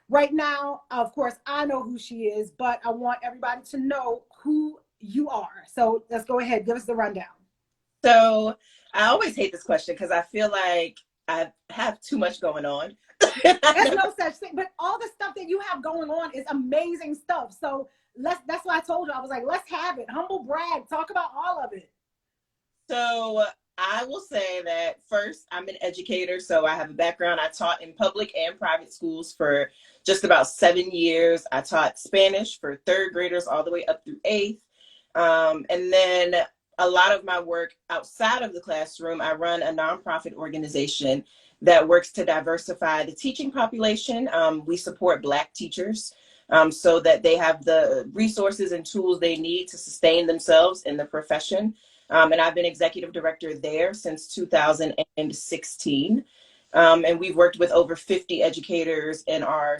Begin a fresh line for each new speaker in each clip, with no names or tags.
right now, of course, I know who she is, but I want everybody to know who you are. So let's go ahead, give us the rundown.
So I always hate this question because I feel like I have too much going on.
There's no such thing, but all the stuff that you have going on is amazing stuff. So that's why I told you, I was like, let's have it. Humble brag, talk about all of it.
So I will say that first, I'm an educator. So I have a background. I taught in public and private schools for just about 7 years. I taught Spanish for third graders all the way up through eighth. And then a lot of my work outside of the classroom, I run a nonprofit organization that works to diversify the teaching population. We support Black teachers so that they have the resources and tools they need to sustain themselves in the profession. And I've been executive director there since 2016. And we've worked with over 50 educators in our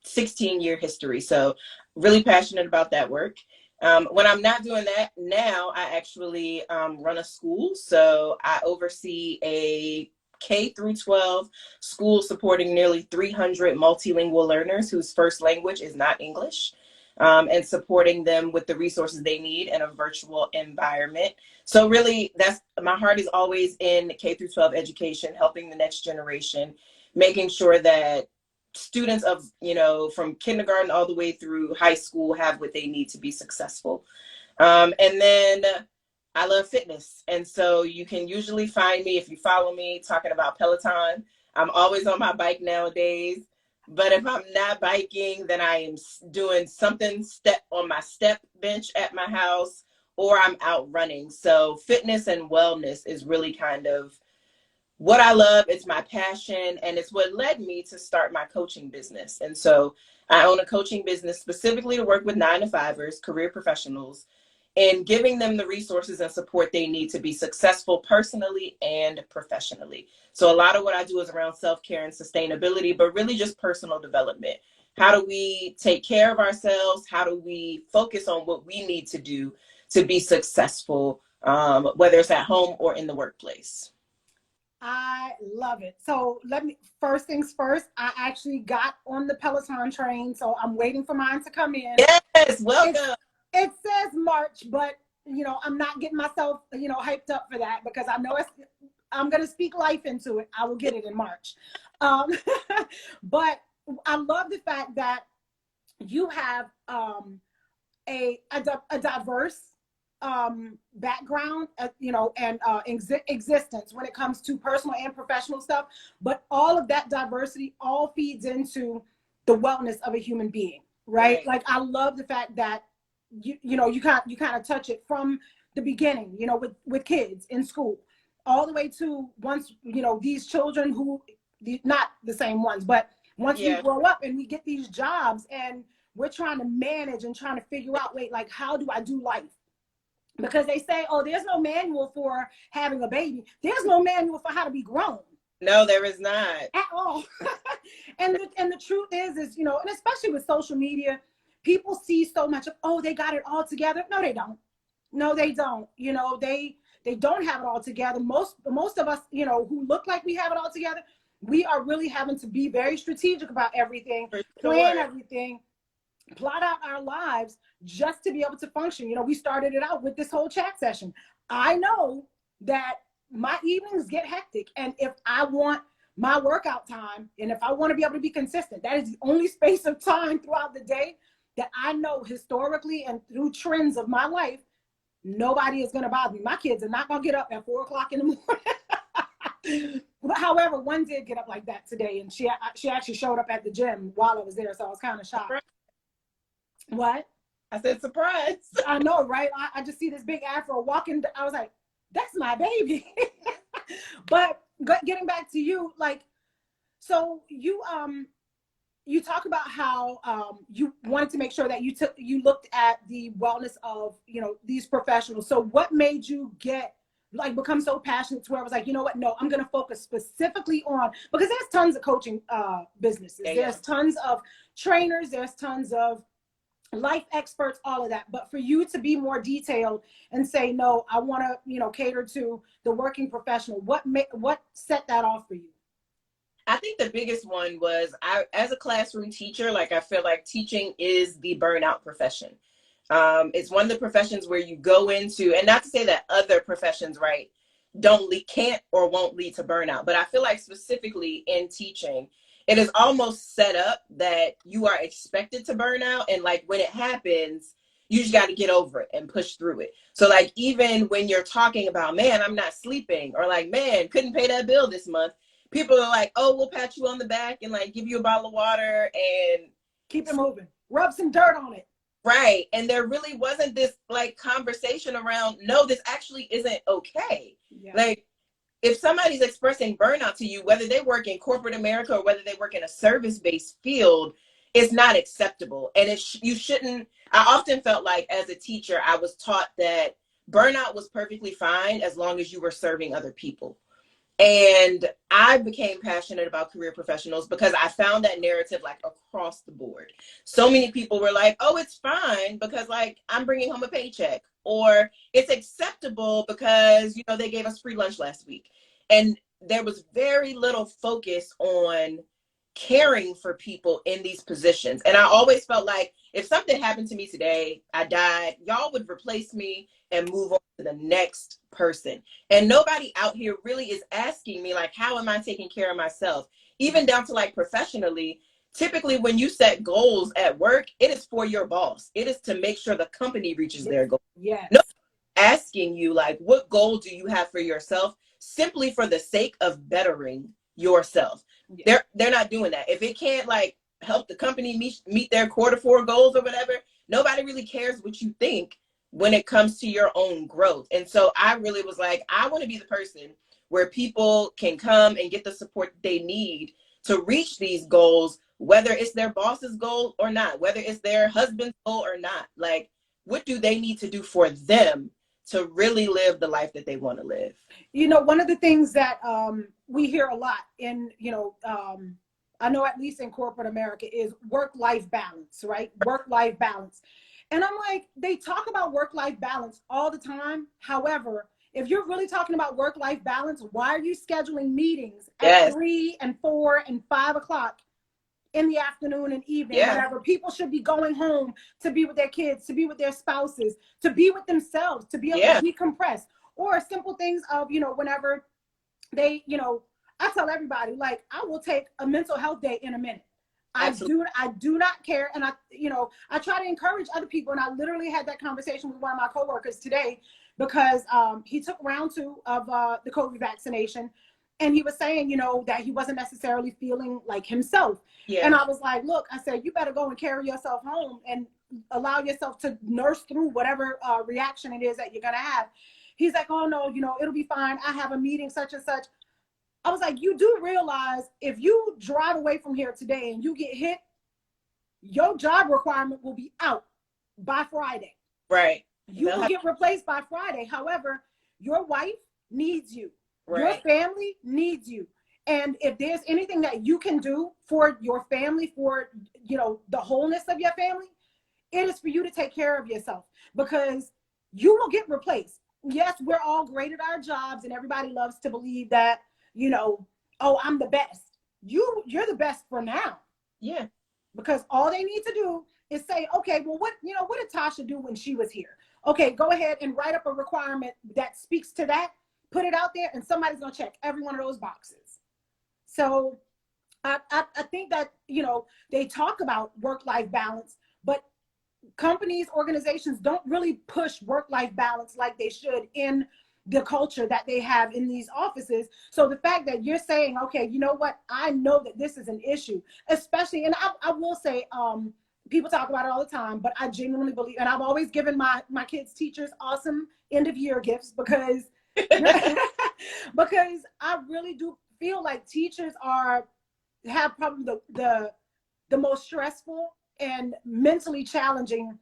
16-year history. So really passionate about that work. When I'm not doing that now, I actually run a school. So I oversee a K through 12 school supporting nearly 300 multilingual learners whose first language is not English, and supporting them with the resources they need in a virtual environment. So really, that's my heart is always in K through 12 education, helping the next generation, making sure that students of, from kindergarten all the way through high school have what they need to be successful. And then I love fitness. And so you can usually find me, if you follow me, talking about Peloton. I'm always on my bike nowadays. But if I'm not biking, then I am doing something on my step bench at my house, or I'm out running. So fitness and wellness is really kind of what I love. It's my passion, and it's what led me to start my coaching business. And so I own a coaching business specifically to work with 9-to-5ers, career professionals, and giving them the resources and support they need to be successful personally and professionally. So a lot of what I do is around self-care and sustainability, but really just personal development. How do we take care of ourselves? How do we focus on what we need to do to be successful, whether it's at home or in the workplace?
I love it. So first things first, I actually got on the Peloton train, so I'm waiting for mine to come in.
Yes, welcome.
It says March, but I'm not getting myself, hyped up for that, because I know I'm going to speak life into it. I will get it in March. But I love the fact that you have a diverse background, and existence when it comes to personal and professional stuff. But all of that diversity all feeds into the wellness of a human being, right? Like, I love the fact that you kind of touch it from the beginning, with kids in school, all the way to once, these children who, not the same ones, but once we grow up and we get these jobs and we're trying to manage and trying to figure out, like, how do I do life? Because they say, oh, there's no manual for having a baby. There's no manual for how to be grown.
No, there is not.
At all. and the truth is, and especially with social media, people see so much of, oh, they got it all together. No, they don't. No, they don't. They don't have it all together. Most of us, who look like we have it all together, we are really having to be very strategic about everything, plan everything, plot out our lives just to be able to function. We started it out with this whole chat session. I know that my evenings get hectic, and if I want my workout time, and if I want to be able to be consistent, that is the only space of time throughout the day that I know historically and through trends of my life, nobody is going to bother me. My kids are not going to get up at 4:00 in the morning. However, one did get up like that today, and she actually showed up at the gym while I was there, so I was kind of shocked. What?
I said, surprise.
I know, right? I just see this big afro walking. I was like, that's my baby. But getting back to you, like, so you talk about how you wanted to make sure that you looked at the wellness of these professionals. So what made you become so passionate to where I was like, you know what? No, I'm going to focus specifically on, because there's tons of coaching businesses. There's tons of trainers. There's tons of life experts, all of that. But for you to be more detailed and say, no, I want to, cater to the working professional. What set that off for you?
I think the biggest one was as a classroom teacher, like I feel like teaching is the burnout profession. It's one of the professions where you go into, and not to say that other professions, right, can't or won't lead to burnout, but I feel like specifically in teaching, it is almost set up that you are expected to burn out, and like when it happens, you just got to get over it and push through it. So like even when you're talking about, man, I'm not sleeping, or like, man, couldn't pay that bill this month, people are like, oh, we'll pat you on the back and like give you a bottle of water and
keep it moving, rub some dirt on it.
Right. And there really wasn't this like conversation around, no, this actually isn't okay. Yeah. Like if somebody's expressing burnout to you, whether they work in corporate America or whether they work in a service-based field, it's not acceptable. And you shouldn't, I often felt like as a teacher, I was taught that burnout was perfectly fine as long as you were serving other people. And I became passionate about career professionals because I found that narrative like across the board. So many people were like, oh, it's fine because like I'm bringing home a paycheck, or it's acceptable because, you know, they gave us free lunch last week. And there was very little focus on caring for people in these positions. And I always felt like if something happened to me today, I died, y'all would replace me and move on to the next person. And nobody out here really is asking me, like, how am I taking care of myself? Even down to like professionally, typically when you set goals at work, it is for your boss. It is to make sure the company reaches their goal.
Yes.
Nobody's asking you, like, what goal do you have for yourself simply for the sake of bettering yourself? Yeah. They're not doing that. If it can't like help the company meet their Q4 goals or whatever, nobody really cares what you think when it comes to your own growth. And so I really was like, I want to be the person where people can come and get the support they need to reach these goals, whether it's their boss's goal or not, whether it's their husband's goal or not. Like, what do they need to do for them to really live the life that they want to live?
You know, one of the things that we hear a lot in, you know, I know at least in corporate America is work-life balance, right? Work-life balance. And I'm like, they talk about work-life balance all the time. However, if you're really talking about work-life balance, why are you scheduling meetings at 3 and 4 and 5 o'clock in the afternoon and evening, whatever? People should be going home to be with their kids, to be with their spouses, to be with themselves, to be able to decompress. Or simple things of, you know, whenever they, you know, I tell everybody, like, I will take a mental health day in a minute. I do not care. And I, you know, I try to encourage other people. And I literally had that conversation with one of my coworkers today because he took round 2 of the COVID vaccination. And he was saying, you know, that he wasn't necessarily feeling like himself. Yeah. And I was like, look, I said, you better go and carry yourself home and allow yourself to nurse through whatever reaction it is that you're going to have. He's like, oh, no, you know, it'll be fine. I have a meeting such and such. I was like, you do realize if you drive away from here today and you get hit, your job requirement will be out by Friday.
Right.
You will get replaced by Friday. However, your wife needs you. Right. Your family needs you. And if there's anything that you can do for your family, for, you know, the wholeness of your family, it is for you to take care of yourself because you will get replaced. Yes, we're all great at our jobs and everybody loves to believe that, you know, oh, I'm the best. You're the best for now.
Yeah.
Because all they need to do is say, okay, well, what did Tasha do when she was here? Okay, go ahead and write up a requirement that speaks to that, put it out there, and somebody's going to check every one of those boxes. So I think that, you know, they talk about work-life balance, but companies, organizations don't really push work-life balance like they should in the culture that they have in these offices. So the fact that you're saying, okay, you know what, I know that this is an issue, especially, and I will say, people talk about it all the time, but I genuinely believe, and I've always given my kids' teachers awesome end of year gifts because because I really do feel like teachers have probably the most stressful and mentally challenging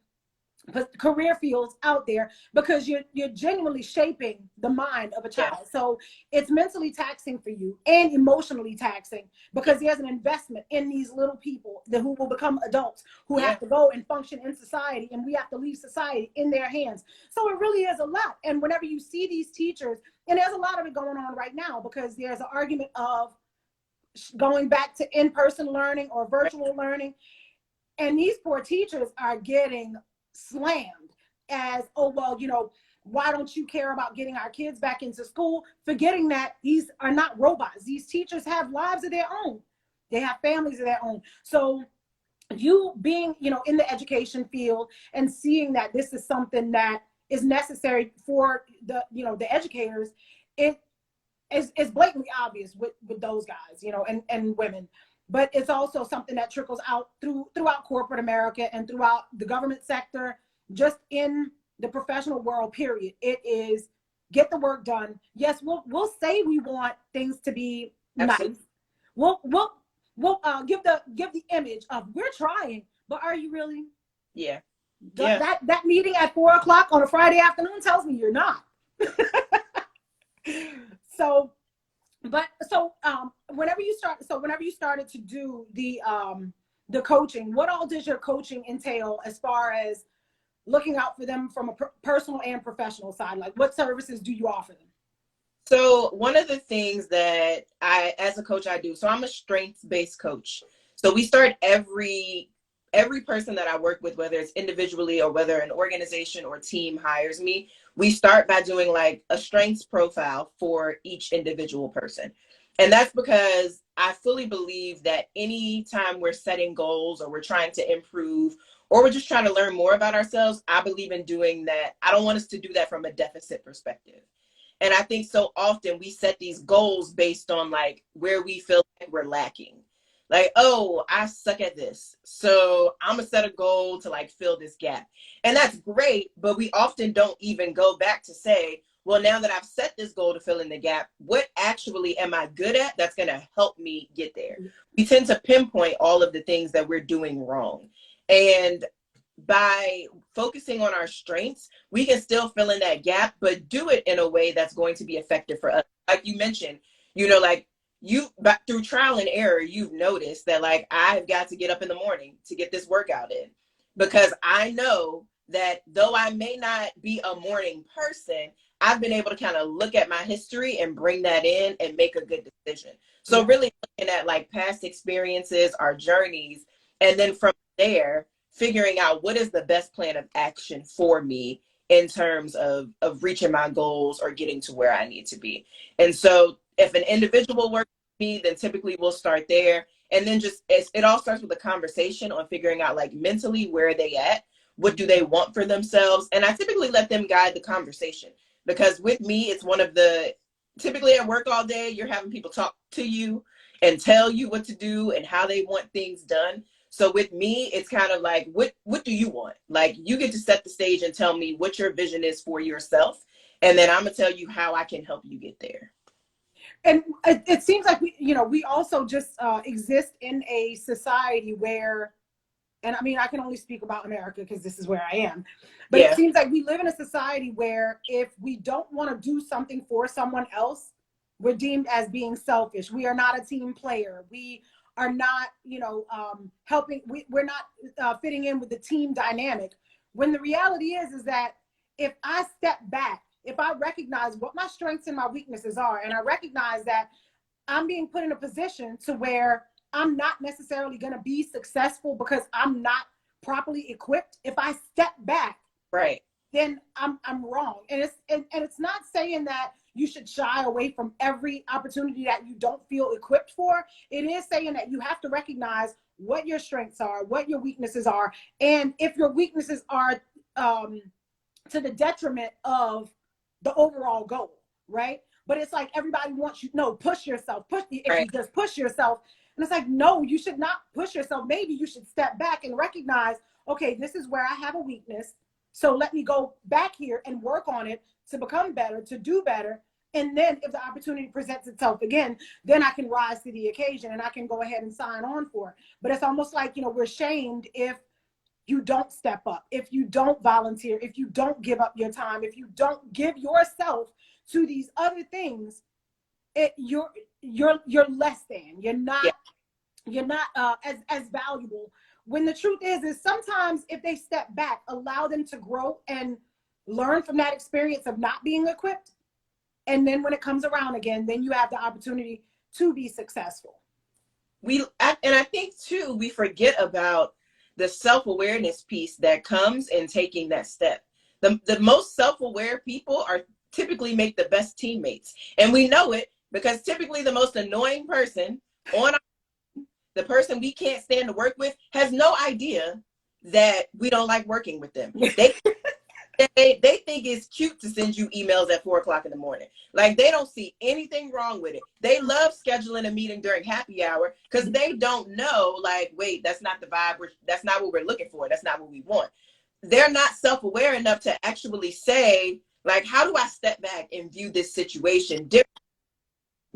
career fields out there because you're genuinely shaping the mind of a child. Yeah. So it's mentally taxing for you and emotionally taxing because there's an investment in these little people who will become adults who have to go and function in society, and we have to leave society in their hands. So it really is a lot. And whenever you see these teachers, and there's a lot of it going on right now because there's an argument of going back to in-person learning or virtual learning. And these poor teachers are getting slammed as, oh, well, why don't you care about getting our kids back into school? Forgetting that these are not robots. These teachers have lives of their own. They have families of their own. So you being, in the education field and seeing that this is something that is necessary for the educators, it is blatantly obvious with those guys, and women. But it's also something that trickles out throughout corporate America and throughout the government sector, just in the professional world, period. It is get the work done. Yes, we'll say we want things to be
Absolutely.
nice. We'll give the image of we're trying, but are you really?
Yeah.
That meeting at 4 o'clock on a Friday afternoon tells me you're not. So whenever you started to do the coaching, what all does your coaching entail as far as looking out for them from a personal and professional side? Like, what services do you offer them?
So one of the things that as a coach, I do, so I'm a strengths-based coach. So we start every person that I work with, whether it's individually or whether an organization or team hires me, we start by doing like a strengths profile for each individual person. And that's because I fully believe that anytime we're setting goals or we're trying to improve or we're just trying to learn more about ourselves, I believe in doing that. I don't want us to do that from a deficit perspective. And I think so often we set these goals based on like where we feel like we're lacking. Like, oh, I suck at this, so I'm gonna set a goal to like fill this gap. And that's great, but we often don't even go back to say, well, now that I've set this goal to fill in the gap, what actually am I good at that's gonna help me get there? We tend to pinpoint all of the things that we're doing wrong. And by focusing on our strengths, we can still fill in that gap, but do it in a way that's going to be effective for us. Like you mentioned, like but through trial and error, you've noticed that like I've got to get up in the morning to get this workout in, because I know that though I may not be a morning person, I've been able to kind of look at my history and bring that in and make a good decision. So really looking at like past experiences, our journeys, and then from there, figuring out what is the best plan of action for me in terms of reaching my goals or getting to where I need to be. And so if an individual works with me, then typically we'll start there. And then it all starts with a conversation on figuring out like mentally where are they at, what do they want for themselves. And I typically let them guide the conversation, because with me, it's typically at work all day, you're having people talk to you and tell you what to do and how they want things done. So with me, it's kind of like, what do you want? Like, you get to set the stage and tell me what your vision is for yourself. And then I'm going to tell you how I can help you get there.
And it seems like we also just exist in a society where, and I mean, I can only speak about America because this is where I am, but It seems like we live in a society where if we don't want to do something for someone else, we're deemed as being selfish. We are not a team player. We are not, helping. We're not fitting in with the team dynamic. When the reality is that if I step back, if I recognize what my strengths and my weaknesses are, and I recognize that I'm being put in a position to where I'm not necessarily going to be successful because I'm not properly equipped. If I step back,
right,
then I'm wrong. And it's not saying that you should shy away from every opportunity that you don't feel equipped for. It is saying that you have to recognize what your strengths are, what your weaknesses are, and if your weaknesses are to the detriment of the overall goal, right? But it's like everybody wants you, no, push yourself, if you just push yourself. And it's like, no, you should not push yourself. Maybe you should step back and recognize, okay, this is where I have a weakness. So let me go back here and work on it to become better, to do better. And then if the opportunity presents itself again, then I can rise to the occasion and I can go ahead and sign on for it. But it's almost like, we're shamed if you don't step up, if you don't volunteer, if you don't give up your time, if you don't give yourself to these other things, you're less than. You're not as valuable. When the truth is sometimes if they step back, allow them to grow and learn from that experience of not being equipped. And then when it comes around again, then you have the opportunity to be successful.
and I think too, we forget about the self-awareness piece that comes in taking that step. The most self-aware people are typically make the best teammates. And we know it because typically the most annoying person on the person we can't stand to work with has no idea that we don't like working with them. They think it's cute to send you emails at 4:00 in the morning. Like, they don't see anything wrong with it. They love scheduling a meeting during happy hour because they don't know, like, wait, that's not the vibe. That's not what we're looking for. That's not what we want. They're not self-aware enough to actually say, like, how do I step back and view this situation differently?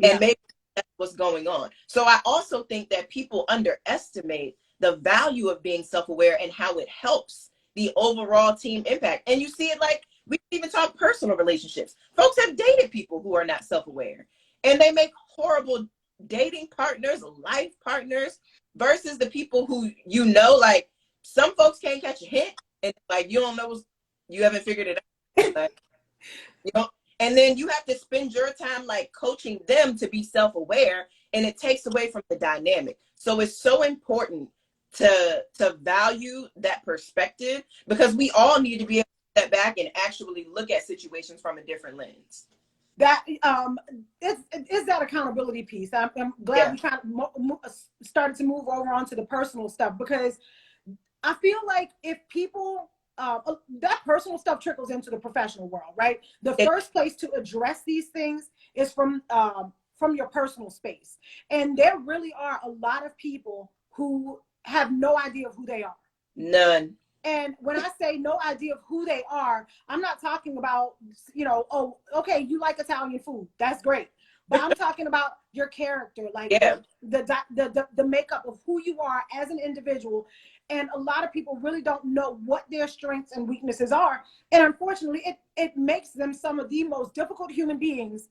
And maybe that's what's going on. So I also think that people underestimate the value of being self-aware and how it helps the overall team impact. And you see it, like, we even talk personal relationships. Folks have dated people who are not self-aware, and they make horrible dating partners, life partners, versus the people who, like, some folks can't catch a hint, and like, you don't know, you haven't figured it out. Like, and then you have to spend your time like coaching them to be self-aware, and it takes away from the dynamic. So it's so important to value that perspective, because we all need to be able to step back and actually look at situations from a different lens.
That is that accountability piece. I'm glad we kind of started to move over onto the personal stuff, because I feel like if people that personal stuff trickles into the professional world, right? The first place to address these things is from your personal space. And there really are a lot of people who have no idea of who they are.
None.
And when I say no idea of who they are, I'm not talking about, oh, okay, you like Italian food. That's great. But I'm talking about your character, like the makeup of who you are as an individual. And a lot of people really don't know what their strengths and weaknesses are. And unfortunately, it makes them some of the most difficult human beings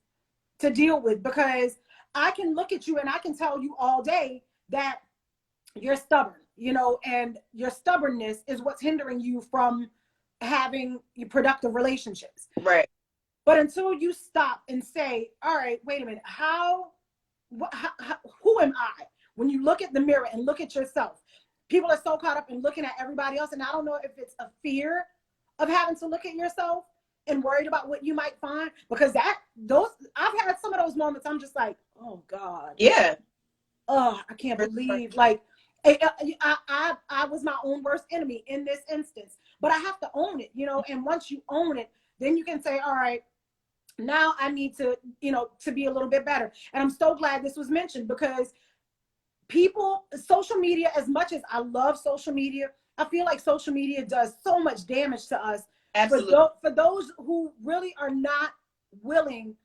to deal with, because I can look at you and I can tell you all day that you're stubborn, and your stubbornness is what's hindering you from having productive relationships.
Right.
But until you stop and say, all right, wait a minute, who am I? When you look at the mirror and look at yourself, people are so caught up in looking at everybody else. And I don't know if it's a fear of having to look at yourself and worried about what you might find, because I've had some of those moments. I'm just like, oh God.
Yeah.
Oh, I can't believe, like, I was my own worst enemy in this instance, but I have to own it, and once you own it, then you can say, all right, now I need to, to be a little bit better. And I'm so glad this was mentioned, because social media, as much as I love social media, I feel like social media does so much damage to us.
Absolutely.
For those who really are not willing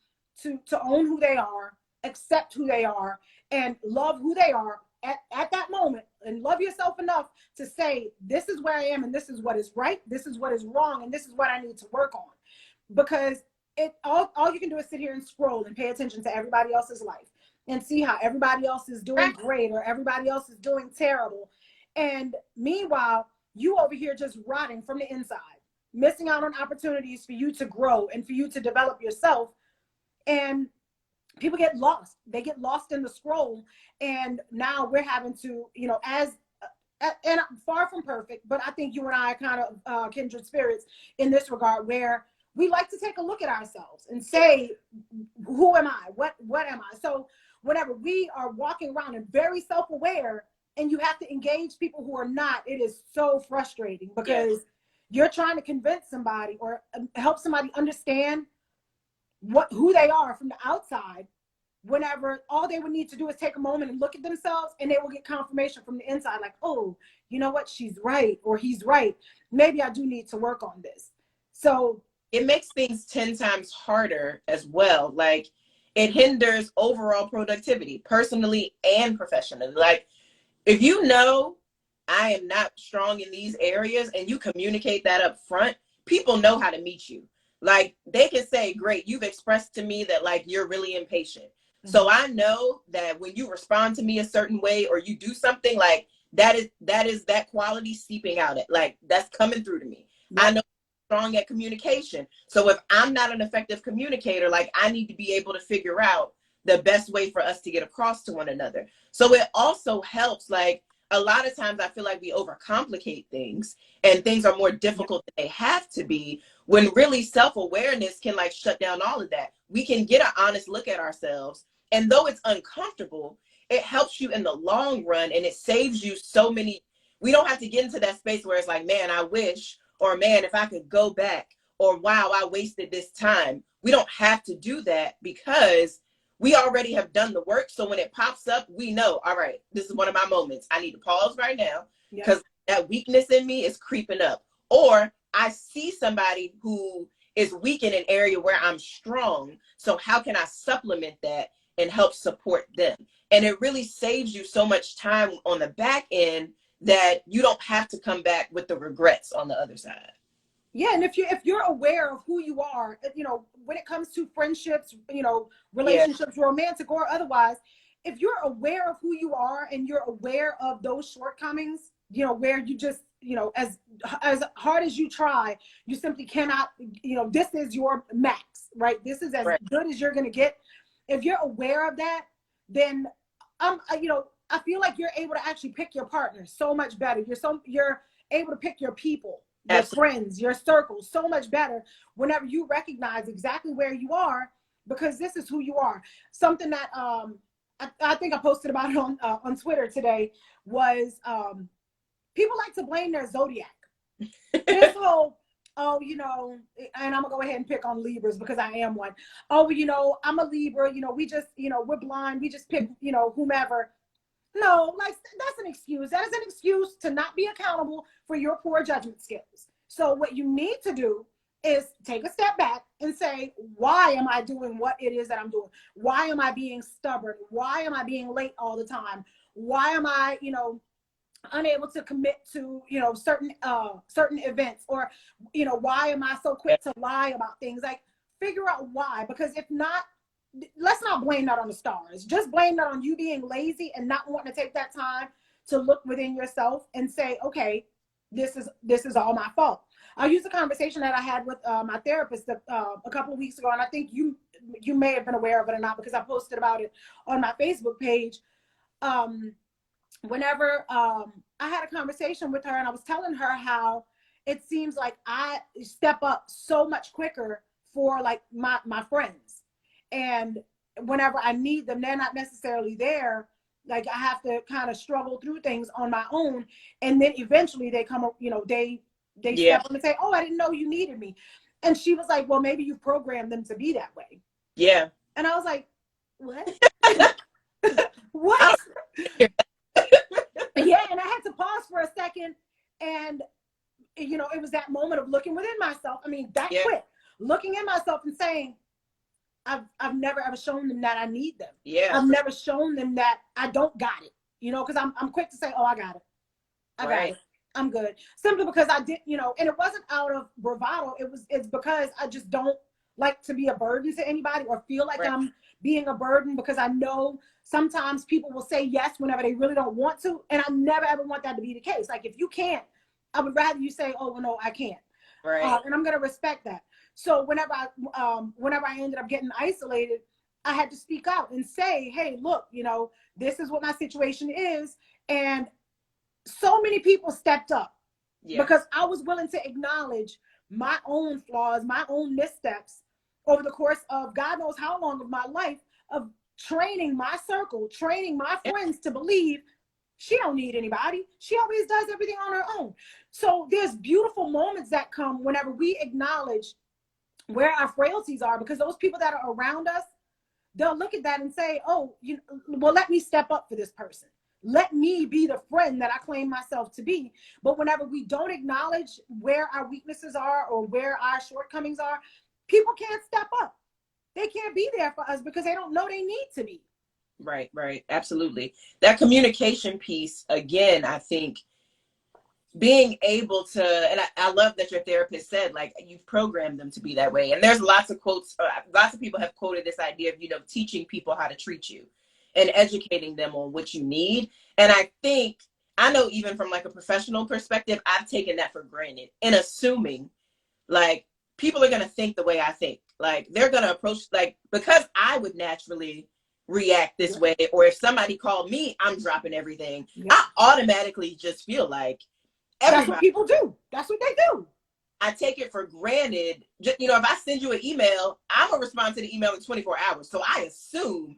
to own who they are, accept who they are, and love who they are at that moment, and love yourself enough to say, this is where I am, and this is what is right, this is what is wrong, and this is what I need to work on. Because all you can do is sit here and scroll and pay attention to everybody else's life and see how everybody else is doing great or everybody else is doing terrible. And meanwhile, you over here just rotting from the inside, missing out on opportunities for you to grow and for you to develop yourself. And people get lost. They get lost in the scroll. And now we're having to, and far from perfect, but I think you and I are kind of kindred spirits in this regard, where we like to take a look at ourselves and say, who am I? What am I? So whenever we are walking around and very self-aware, and you have to engage people who are not, it is so frustrating, because you're trying to convince somebody or help somebody understand who they are from the outside, whenever all they would need to do is take a moment and look at themselves, and they will get confirmation from the inside, like, oh, you know what, she's right, or he's right. Maybe I do need to work on this. So
it makes things 10 times harder as well. Like, it hinders overall productivity, personally and professionally. Like, if you know I am not strong in these areas and you communicate that up front, people know how to meet you. Like, they can say, great, you've expressed to me that, like, you're really impatient. Mm-hmm. So I know that when you respond to me a certain way, or you do something, like, that is that quality seeping out, like, that's coming through to me. Mm-hmm. I know I'm strong at communication. So if I'm not an effective communicator, like, I need to be able to figure out the best way for us to get across to one another. So it also helps, like, a lot of times I feel like we overcomplicate things and things are more difficult than they have to be, when really self-awareness can like shut down all of that. We can get an honest look at ourselves. And though it's uncomfortable, it helps you in the long run, and it saves you so many. We don't have to get into that space where it's like, man, I wish, or man, if I could go back, or wow, I wasted this time. We don't have to do that because we already have done the work. So when it pops up, we know, all right, this is one of my moments. I need to pause right now because that weakness in me is creeping up. Or I see somebody who is weak in an area where I'm strong. So how can I supplement that and help support them? And it really saves you so much time on the back end that you don't have to come back with the regrets on the other side.
Yeah, and if you're aware of who you are, you know, when it comes to friendships, you know, relationships, romantic or otherwise, if you're aware of who you are and you're aware of those shortcomings, you know, where you just, you know, as hard as you try, you simply cannot, you know, this is your max, right? This is as good as you're going to get. If you're aware of that, then you know, I feel like you're able to actually pick your partner so much better. You're able to pick your people, your friends, your circle so much better whenever you recognize exactly where you are, because this is who you are. Something that I think I posted about it on Twitter today was people like to blame their zodiac. This whole, oh, you know, and I'm gonna go ahead and pick on Libras because I am one. Oh, you know, I'm a Libra, you know, we just, you know, we're blind, we just pick, you know, whomever. No, like that's an excuse. That is an excuse to not be accountable for your poor judgment skills. So what you need to do is take a step back and say, why am I doing what it is that I'm doing? Why am I being stubborn? Why am I being late all the time? Why am I, you know, unable to commit to, you know, certain events? Or, you know, why am I so quick to lie about things? Like, figure out why, because if not, let's not blame that on the stars. Just blame that on you being lazy and not wanting to take that time to look within yourself and say, okay, this is all my fault. I'll use a conversation that I had with my therapist a couple of weeks ago, and I think you may have been aware of it or not, because I posted about it on my Facebook page. Whenever I had a conversation with her, and I was telling her how it seems like I step up so much quicker for like my friends. And whenever I need them, they're not necessarily there. Like, I have to kind of struggle through things on my own. And then eventually they come up, you know, they step up and say, oh, I didn't know you needed me. And she was like, well, maybe you've programmed them to be that way.
Yeah.
And I was like, what? What? Yeah. And I had to pause for a second. And, you know, it was that moment of looking within myself. I mean, that quick, looking in myself and saying, I've never ever shown them that I need them. Yeah. I've never shown them that I don't got it. You know, because I'm quick to say, oh, I got it. I got it. I'm good. Simply because I did, you know, and it wasn't out of bravado. It's because I just don't like to be a burden to anybody or feel like I'm being a burden, because I know sometimes people will say yes whenever they really don't want to. And I never ever want that to be the case. Like, if you can't, I would rather you say, oh, well, no, I can't. Right. And I'm going to respect that. So whenever I ended up getting isolated, I had to speak out and say, hey, look, you know, this is what my situation is. And so many people stepped up because I was willing to acknowledge my own flaws, my own missteps over the course of God knows how long of my life, of training my circle, training my friends to believe she don't need anybody. She always does everything on her own. So there's beautiful moments that come whenever we acknowledge where our frailties are, because those people that are around us, they'll look at that and say, oh, well, let me step up for this person. Let me be the friend that I claim myself to be. But whenever we don't acknowledge where our weaknesses are or where our shortcomings are, people can't step up. They can't be there for us because they don't know they need to be.
Right, right. Absolutely. That communication piece, again, I think being able to, and I love that your therapist said, like, you've programmed them to be that way. And there's lots of quotes, lots of people have quoted this idea of, you know, teaching people how to treat you and educating them on what you need. And I think, I know even from like a professional perspective, I've taken that for granted and assuming like people are going to think the way I think. Like, they're going to approach, like, because I would naturally react this
Yep.
way, or if somebody called me, I'm dropping everything.
Yep.
I automatically just feel like
That's what
everybody,
people do. That's what they do.
I take it for granted. Just, you know, if I send you an email, I'm gonna respond to the email in 24 hours. So I assume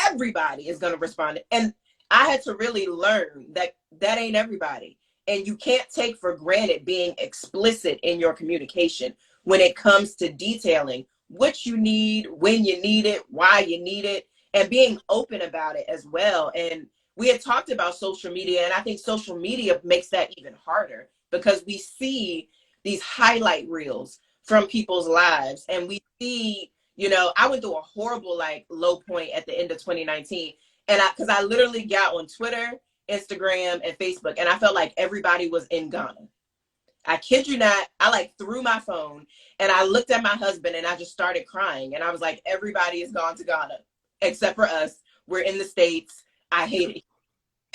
everybody is gonna respond. And I had to really learn that that ain't everybody. And you can't take for granted being explicit in your communication when it comes to detailing what you need, when you need it, why you need it, and being open about it as well. And we had talked about social media, and I think social media makes that even harder because we see these highlight reels from people's lives, and we see, you know, I went through a horrible like low point at the end of 2019, and because I literally got on Twitter, Instagram, and Facebook, and I felt like everybody was in Ghana. I kid you not, I like threw my phone and I looked at my husband and I just started crying, and I was like, everybody is gone to Ghana except for us. We're in the States. I hate it.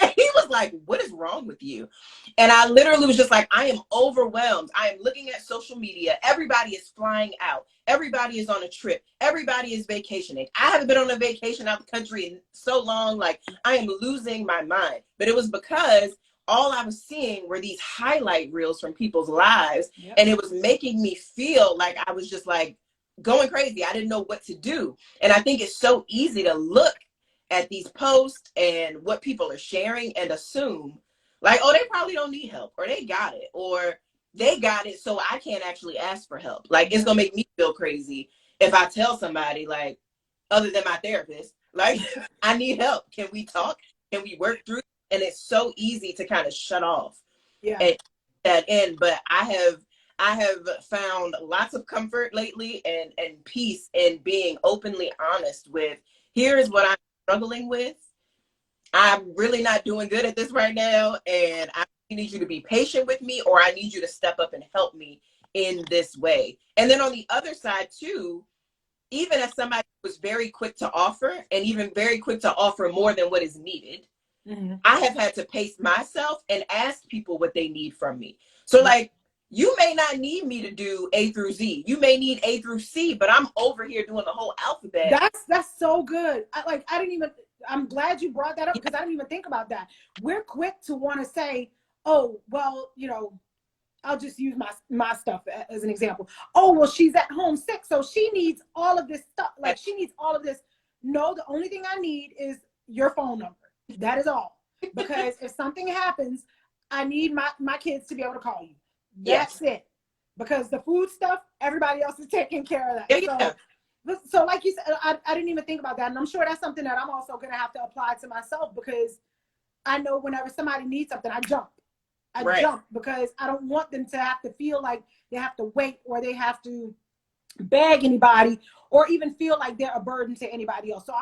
And he was like, what is wrong with you? And I literally was just like, I am overwhelmed. I am looking at social media. Everybody is flying out. Everybody is on a trip. Everybody is vacationing. I haven't been on a vacation out the country in so long. Like, I am losing my mind. But it was because all I was seeing were these highlight reels from people's lives.
Yep.
And it was making me feel like I was just like going crazy. I didn't know what to do. And I think it's so easy to look at these posts and what people are sharing and assume like, oh, they probably don't need help, or they got it, or they got it, so I can't actually ask for help. Like, it's gonna make me feel crazy if I tell somebody, like, other than my therapist, like, I need help. Can we talk? Can we work through it? And it's so easy to kind of shut off at that end. But I have found lots of comfort lately and peace in being openly honest with, here is what I'm struggling with. I'm really not doing good at this right now, and I need you to be patient with me, or I need you to step up and help me in this way. And then on the other side too, even as somebody who was very quick to offer, and even very quick to offer more than what is needed, I have had to pace myself and ask people what they need from me. So like, you may not need me to do A through Z. You may need A through C, but I'm over here doing the whole alphabet.
That's so good. I'm glad you brought that up, because I didn't even think about that. We're quick to want to say, oh, well, you know, I'll just use my stuff as an example. Oh, well, she's at home sick, so she needs all of this stuff. Like, she needs all of this. No, the only thing I need is your phone number. That is all. Because if something happens, I need my kids to be able to call you. That's it. Because the food stuff, everybody else is taking care of that. So like you said, I didn't even think about that. And I'm sure that's something that I'm also going to have to apply to myself, because I know whenever somebody needs something, I jump. I jump, because I don't want them to have to feel like they have to wait, or they have to beg anybody, or even feel like they're a burden to anybody else. So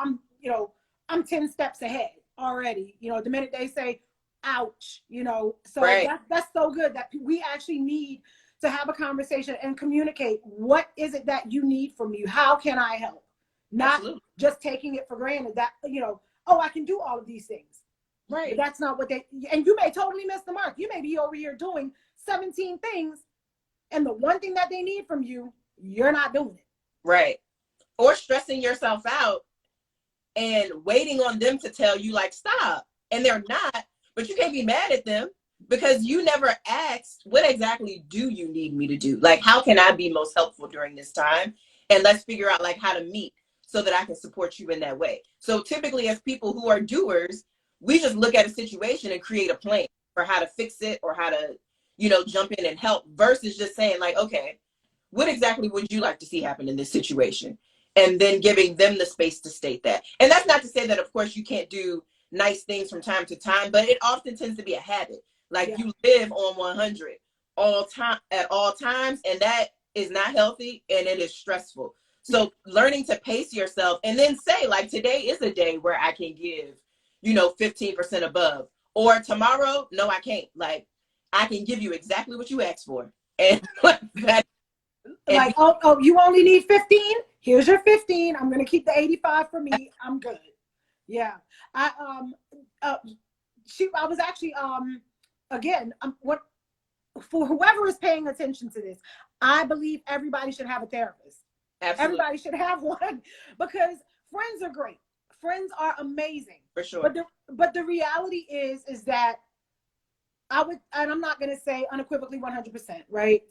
I'm 10 steps ahead already. You know, the minute they say, ouch, you know, so that's so good that we actually need to have a conversation and communicate. What is it that you need from me? How can I help? Not just taking it for granted that, you know, oh, I can do all of these things. Right. But that's not what and you may totally miss the mark. You may be over here doing 17 things, and the one thing that they need from you, you're not doing it.
Right. Or stressing yourself out and waiting on them to tell you, like, stop. And they're not, but you can't be mad at them, because you never asked, what exactly do you need me to do? Like, how can I be most helpful during this time? And let's figure out like how to meet so that I can support you in that way. So typically, as people who are doers, we just look at a situation and create a plan for how to fix it, or how to, you know, jump in and help, versus just saying like, okay, what exactly would you like to see happen in this situation? And then giving them the space to state that. And that's not to say that, of course, you can't do nice things from time to time, but it often tends to be a habit. Like, you live on 100 at all times, and that is not healthy, and it is stressful. So learning to pace yourself, and then say like, today is a day where I can give, you know, 15% above, or tomorrow, no, I can't. Like, I can give you exactly what you asked for. And that,
like, oh, you only need 15? Here's your 15. I'm going to keep the 85 for me. I'm good. Yeah. I was actually, again, what, for whoever is paying attention to this, I believe everybody should have a therapist. Absolutely. Everybody should have one, because friends are great. friends are amazing.
For sure.
But the reality is that I would, and I'm not going to say unequivocally 100%, right?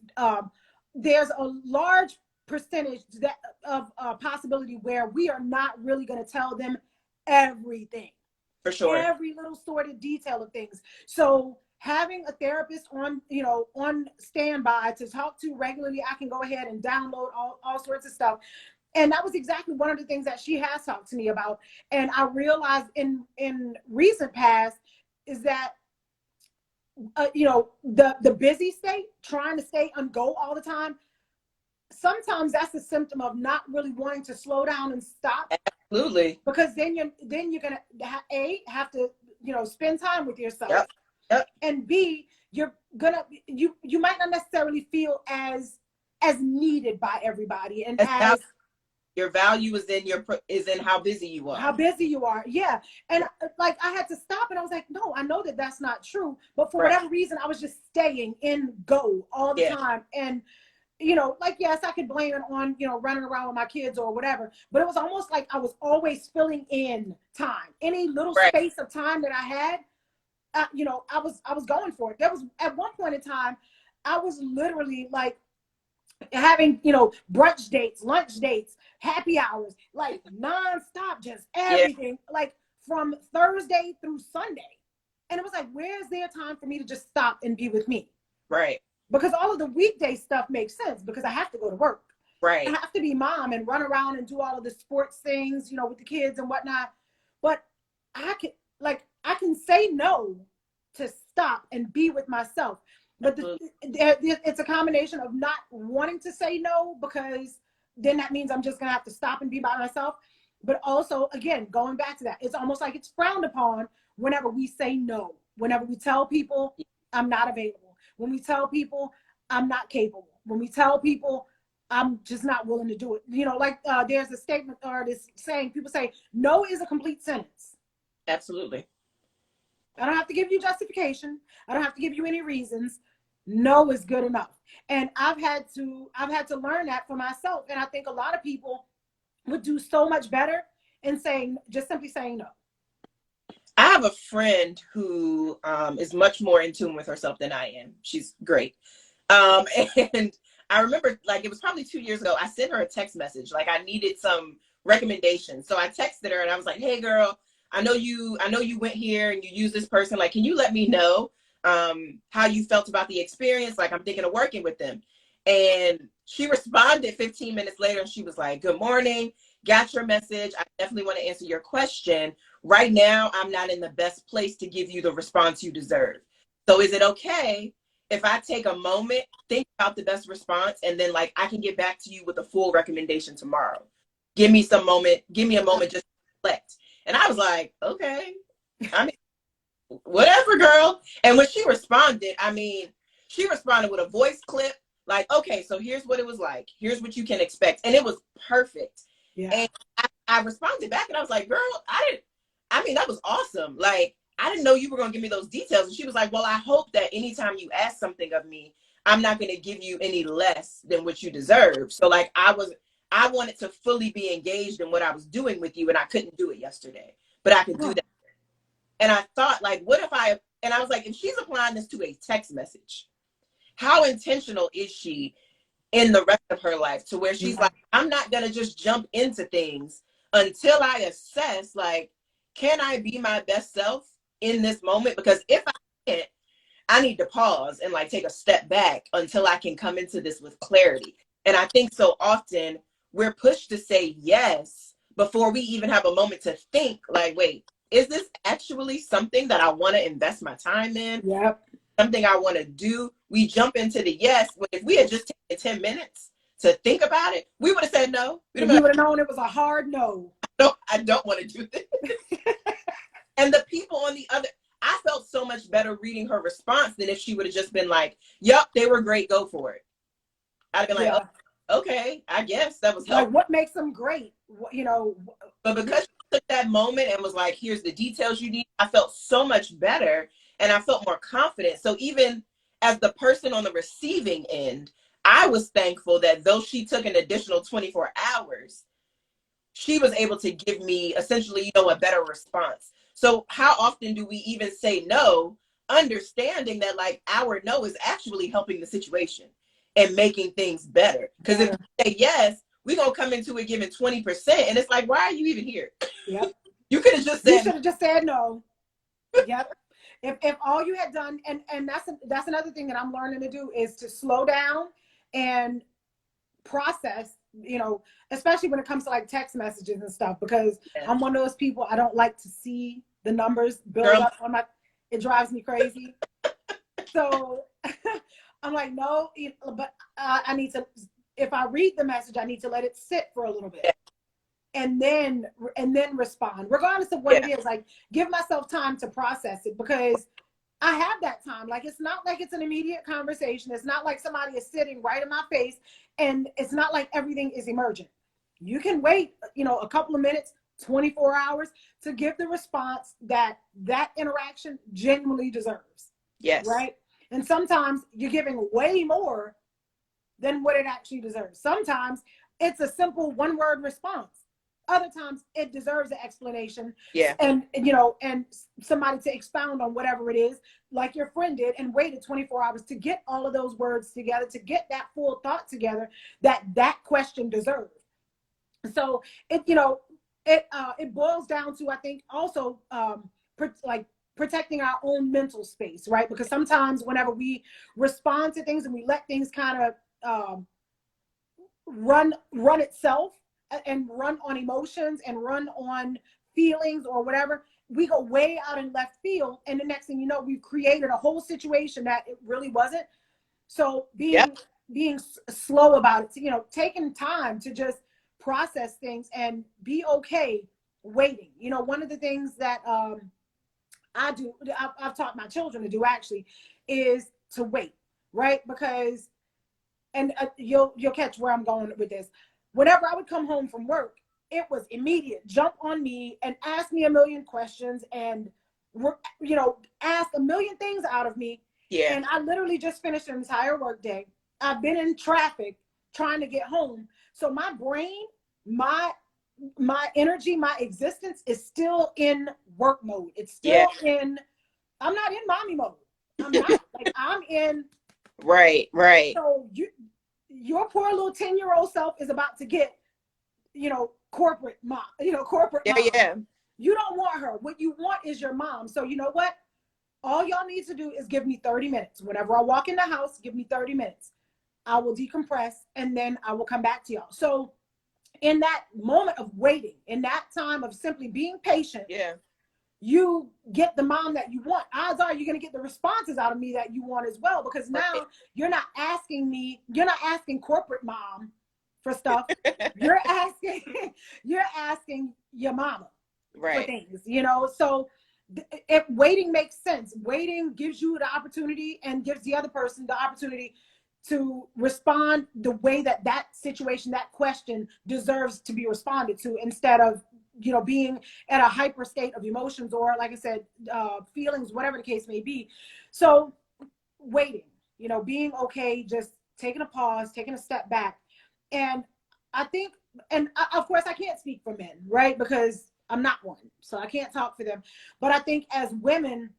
There's a large percentage that of possibility where we are not really going to tell them everything,
for sure,
every little sordid detail of things. So having a therapist on, you know, on standby to talk to regularly, I can go ahead and download all sorts of stuff. And that was exactly one of the things that she has talked to me about. And I realized in recent past is that you know, the busy state, trying to stay on go all the time, sometimes that's a symptom of not really wanting to slow down and stop.
Absolutely.
Because then you're gonna have to, you know, spend time with yourself.
Yep. Yep.
And B, you're gonna you might not necessarily feel as needed by everybody, and as
your value is in how busy you are.
How busy you are, yeah. And like I had to stop, and I was like, no, I know that that's not true, but for whatever reason, I was just staying in go all the time. And you know, like, yes, I could blame it on, you know, running around with my kids or whatever, but it was almost like I was always filling in time, any little space of time that I had. You know, I was going for it. There was at one point in time, I was literally like having, you know, brunch dates, lunch dates, happy hours, like nonstop, just everything, like from Thursday through Sunday. And it was like, where's there time for me to just stop and be with me?
Right.
Because all of the weekday stuff makes sense because I have to go to work.
Right.
I have to be mom and run around and do all of the sports things, you know, with the kids and whatnot. But I can say no to stop and be with myself. But it's a combination of not wanting to say no, because then that means I'm just going to have to stop and be by myself. But also, again, going back to that, it's almost like it's frowned upon whenever we say no, whenever we tell people I'm not available, when we tell people I'm not capable, when we tell people I'm just not willing to do it. You know, like there's a statement or this saying, people say, no is a complete sentence.
Absolutely.
I don't have to give you justification. I don't have to give you any reasons. No is good enough. And I've had to learn that for myself. And I think a lot of people would do so much better in simply saying no.
I have a friend who is much more in tune with herself than I am. She's great. And I remember, like, it was probably 2 years ago, I sent her a text message. Like, I needed some recommendations. So I texted her and I was like, hey girl, I know you went here and you used this person. Like, can you let me know how you felt about the experience? Like, I'm thinking of working with them. And she responded 15 minutes later and she was like, good morning, got your message. I definitely want to answer your question. Right now, I'm not in the best place to give you the response you deserve. So is it okay if I take a moment, think about the best response, and then like I can get back to you with a full recommendation tomorrow? Give me a moment just to reflect. And I was like, okay, I mean, whatever, girl. And when she responded with a voice clip, like, okay, so here's what it was like. Here's what you can expect. And it was perfect. Yeah. And I responded back and I was like, girl, that was awesome. Like, I didn't know you were going to give me those details. And she was like, well, I hope that anytime you ask something of me, I'm not going to give you any less than what you deserve. So like, I wanted to fully be engaged in what I was doing with you, and I couldn't do it yesterday, but I could do that. And I thought, like, and I was like, if she's applying this to a text message, how intentional is she in the rest of her life to where she's like, I'm not going to just jump into things until I assess, like, can I be my best self in this moment? Because if I can't, I need to pause and like take a step back until I can come into this with clarity. And I think so often we're pushed to say yes before we even have a moment to think, like, wait, is this actually something that I want to invest my time in?
Yep.
Something I want to do? We jump into the yes. But if we had just taken 10 minutes to think about it, we would have said no.
We would have known it was a hard no.
I don't want to do this. And the people on the other, I felt so much better reading her response than if she would have just been like, yep, they were great, go for it. I'd have been like, oh, okay, I guess that was helpful.
Like, what makes them great? You know.
But because she took that moment and was like, here's the details you need, I felt so much better and I felt more confident. So even as the person on the receiving end, I was thankful that though she took an additional 24 hours, she was able to give me essentially, you know, a better response. So how often do we even say no, understanding that like our no is actually helping the situation and making things better? Because if we say yes, we're going to come into it giving 20%. And it's like, why are you even here?
Yep.
You could have just
You
said,
should have just said no. Yep. If all you had done, and that's another thing that I'm learning to do, is to slow down and process, you know, especially when it comes to like text messages and stuff, because I'm one of those people, I don't like to see the numbers build up on my, it drives me crazy. So I'm like, no, but I need to, if I read the message, I need to let it sit for a little bit and then respond, regardless of what it is. Like, give myself time to process it, because I have that time. Like, it's not like it's an immediate conversation. It's not like somebody is sitting right in my face, and it's not like everything is emergent. You can wait, you know, a couple of minutes, 24 hours to give the response that that interaction genuinely deserves.
yes.
Right. And sometimes you're giving way more than what it actually deserves. Sometimes it's a simple one-word response. Other times it deserves an explanation.
Yeah.
And, you know, and somebody to expound on whatever it is, like your friend did, and waited 24 hours to get all of those words together, to get that full thought together that that question deserved. So it, you know, it boils down to, I think, also like protecting our own mental space, right? Because sometimes whenever we respond to things and we let things kind of run itself and run on emotions and run on feelings or whatever, we go way out in left field, and the next thing you know, we've created a whole situation that it really wasn't. So being slow about it, you know, taking time to just process things and be okay waiting. You know, one of the things that I do, I've taught my children to do actually, is to wait, right? Because, and you'll catch where I'm going with this. Whenever I would come home from work, it was immediate, jump on me and ask me a million questions and, you know, ask a million things out of me.
Yeah.
And I literally just finished an entire work day. I've been in traffic trying to get home. So my brain, my energy, my existence is still in work mode. It's still in, I'm not in mommy mode. I'm not. Like, I'm in.
Right.
So your poor little 10-year-old self is about to get, you know, corporate mom, corporate mom.
Yeah.
You don't want her. What you want is your mom. So you know what? All y'all need to do is give me 30 minutes. Whenever I walk in the house, give me 30 minutes. I will decompress and then I will come back to y'all. So in that moment of waiting, in that time of simply being patient, you get the mom that you want. Odds are you're going to get the responses out of me that you want as well, because now you're not asking corporate mom for stuff. You're asking your mama for things, you know? So if waiting makes sense, waiting gives you the opportunity and gives the other person the opportunity to respond the way that that situation, that question deserves to be responded to, instead of, you know, being at a hyper state of emotions or, like I said, feelings, whatever the case may be. So waiting, you know, being okay, just taking a pause, taking a step back. And I think, and of course I can't speak for men, right? Because I'm not one, so I can't talk for them. But I think as women,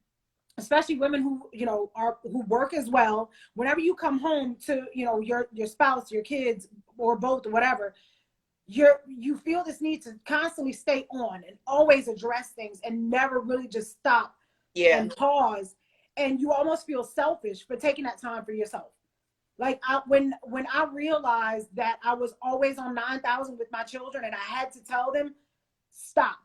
especially women who, you know, who work as well, whenever you come home to, you know, your spouse, your kids, or both, or whatever, you feel this need to constantly stay on and always address things and never really just stop and pause. And you almost feel selfish for taking that time for yourself. Like when I realized that I was always on 9,000 with my children and I had to tell them, stop.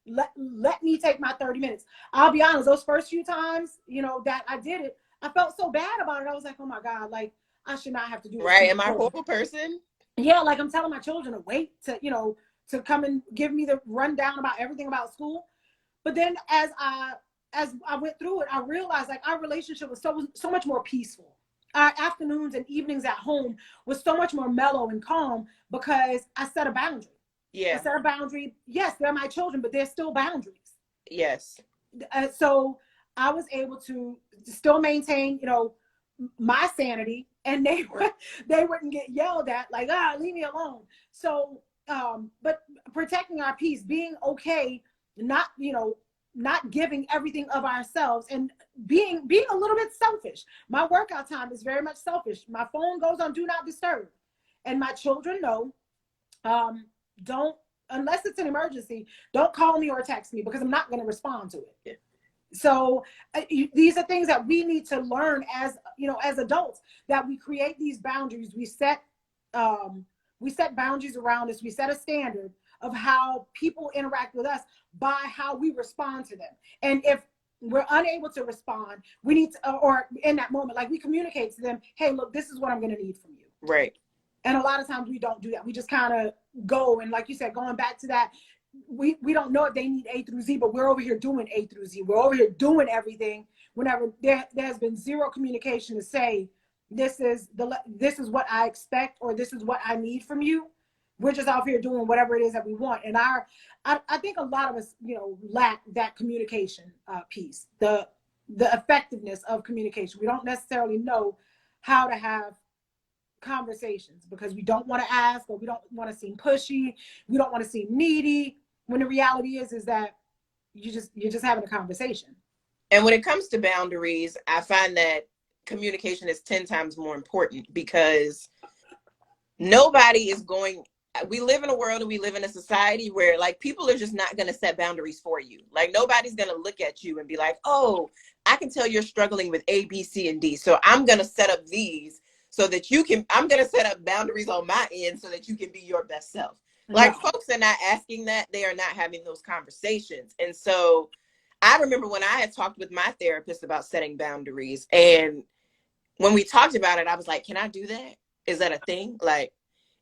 Let me take my 30 minutes. I'll be honest, those first few times, you know, that I did it, I felt so bad about it. I was like, oh my God, like I should not have to do this.
Right. Am I a horrible person?
Yeah, like I'm telling my children to wait to, you know, to come and give me the rundown about everything about school. But then as I went through it, I realized like our relationship was so much more peaceful. Our afternoons and evenings at home was so much more mellow and calm because I set a boundary. I set a boundary. Yes, they're my children, but they're still boundaries.
Yes.
So I was able to still maintain, you know, my sanity, and they wouldn't get yelled at like, leave me alone. So but protecting our peace, being okay, not, not giving everything of ourselves, and being a little bit selfish. My workout time is very much selfish. My phone goes on do not disturb, and my children know, don't, unless it's an emergency, don't call me or text me, because I'm not going to respond to it.
Yeah.
So these are things that we need to learn as, as adults, that we create these boundaries. We set boundaries around us. We set a standard of how people interact with us by how we respond to them. And if we're unable to respond, we need to, or in that moment, like, we communicate to them, hey, look, this is what I'm going to need from you.
Right.
And a lot of times we don't do that. We just kind of go, and like you said, going back to that, we don't know if they need A through Z, but we're over here doing A through Z. We're over here doing everything whenever there has been zero communication to say, this is what I expect, or this is what I need from you. We're just out here doing whatever it is that we want. And I think a lot of us, lack that communication piece, the effectiveness of communication. We don't necessarily know how to have conversations, because we don't want to ask, or we don't want to seem pushy. We don't want to seem needy, when the reality is that you're just having a conversation.
And when it comes to boundaries, I find that communication is 10 times more important, because we live in a world, and we live in a society where, like, people are just not going to set boundaries for you. Like, nobody's going to look at you and be like, oh, I can tell you're struggling with A, B, C, and D, so I'm going to set up these so that I'm going to set up boundaries on my end so that you can be your best self. Like, folks are not asking that. They are not having those conversations. And so I remember when I had talked with my therapist about setting boundaries, and when we talked about it, I was like, can I do that? Is that a thing? Like,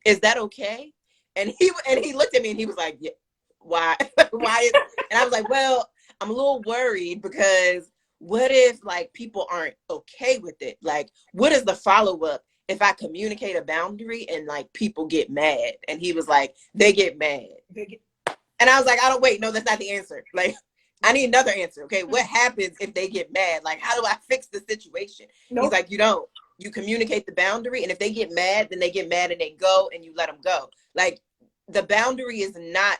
is that okay? And he looked at me and he was like, yeah, why? Why? And I was like, well, I'm a little worried, because what if, like, people aren't okay with it? Like, what is the follow-up if I communicate a boundary and, like, people get mad? And he was like, they get mad. And I was like, no, that's not the answer. Like, I need another answer. Okay, what happens if they get mad? Like, how do I fix the situation? Nope. He's like, you don't. You communicate the boundary, and if they get mad, then they get mad and they go, and you let them go. Like, the boundary is not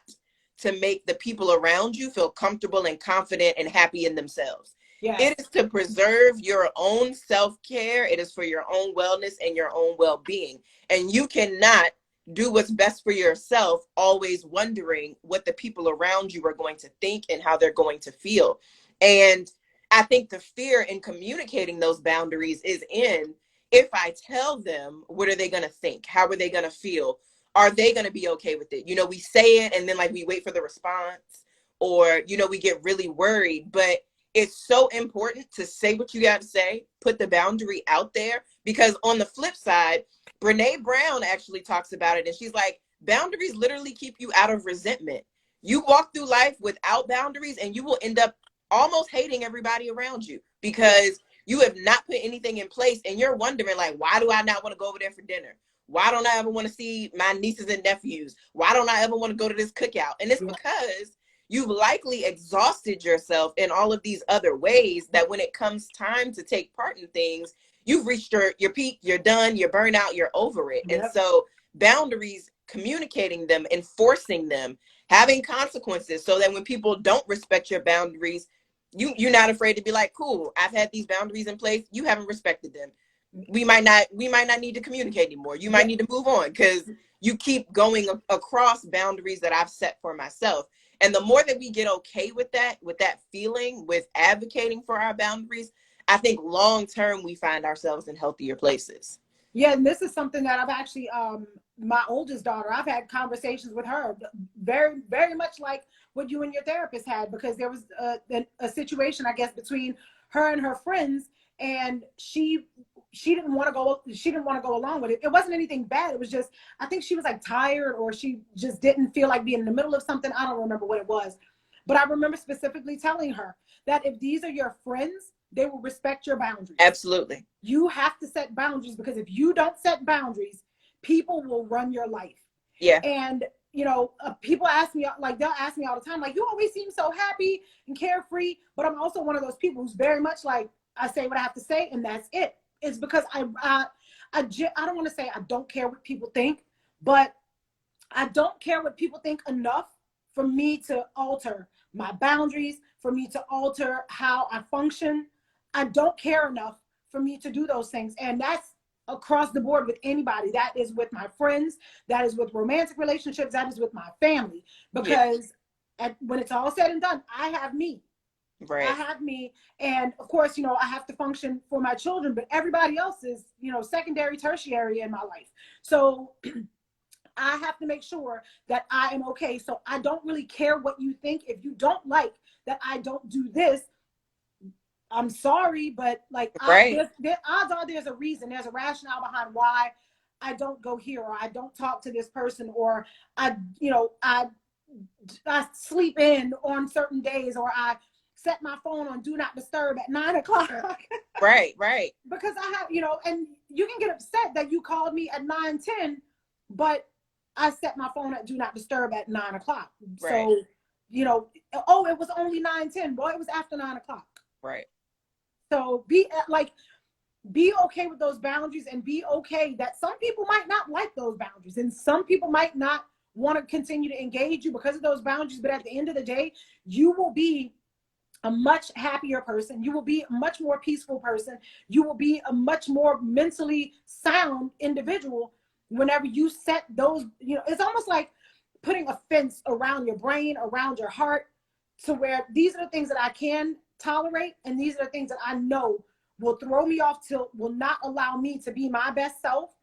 to make the people around you feel comfortable and confident and happy in themselves. Yes. It is to preserve your own self-care. It is for your own wellness and your own well-being. And you cannot do what's best for yourself, always wondering what the people around you are going to think and how they're going to feel. And I think the fear in communicating those boundaries is in, if I tell them, what are they going to think? How are they going to feel? Are they going to be okay with it? We say it, and then, like, we wait for the response, or, we get really worried. But it's so important to say what you got to say, put the boundary out there, because on the flip side, Brene Brown actually talks about it, and she's like, boundaries literally keep you out of resentment. You walk through life without boundaries, and you will end up almost hating everybody around you, because you have not put anything in place, and you're wondering, like, why do I not want to go over there for dinner? Why don't I ever want to see my nieces and nephews? Why don't I ever want to go to this cookout? And it's because you've likely exhausted yourself in all of these other ways, that when it comes time to take part in things, you've reached your peak, you're done, you're burnt out, you're over it. Yep. And so boundaries, communicating them, enforcing them, having consequences, so that when people don't respect your boundaries, you're not afraid to be like, cool, I've had these boundaries in place, you haven't respected them. We might not need to communicate anymore. You might need to move on, because you keep going across boundaries that I've set for myself. And the more that we get okay with that feeling, with advocating for our boundaries, I think long term we find ourselves in healthier places.
Yeah, and this is something that I've actually, my oldest daughter, I've had conversations with her, very, very much like what you and your therapist had, because there was a situation, I guess, between her and her friends, and she didn't want to go along with it. It wasn't anything bad. It was just, I think she was, like, tired, or she just didn't feel like being in the middle of something. I don't remember what it was, but I remember specifically telling her that if these are your friends, they will respect your boundaries.
Absolutely.
You have to set boundaries, because if you don't set boundaries, people will run your life.
Yeah.
And, people ask me, like, they'll ask me all the time, like, you always seem so happy and carefree. But I'm also one of those people who's very much like, I say what I have to say, and that's it. It's because I don't want to say I don't care what people think, but I don't care what people think enough for me to alter my boundaries, for me to alter how I function. I don't care enough for me to do those things. And that's across the board with anybody. That is with my friends, that is with romantic relationships, that is with my family. Because when it's all said and done, I have me.
Right.
I have me. And of course, I have to function for my children, but everybody else is, secondary, tertiary in my life. So I have to make sure that I am okay. So I don't really care what you think. If you don't like that I don't do this, I'm sorry, but like
Right.
odds are there's a reason, there's a rationale behind why I don't go here, or I don't talk to this person, or I, I sleep in on certain days, or I set my phone on do not disturb at 9 o'clock.
Right, right.
Because I have, and you can get upset that you called me at 9:10, but I set my phone at do not disturb at 9 o'clock.
Right.
So, oh, it was only 9:10. Boy, it was after 9 o'clock.
Right.
So be okay with those boundaries, and be okay that some people might not like those boundaries, and some people might not want to continue to engage you because of those boundaries. But at the end of the day, you will be a much happier person. You will be a much more peaceful person. You will be a much more mentally sound individual whenever you set those, it's almost like putting a fence around your brain, around your heart, to where these are the things that I can tolerate, and these are the things that I know will throw me off tilt, will not allow me to be my best self.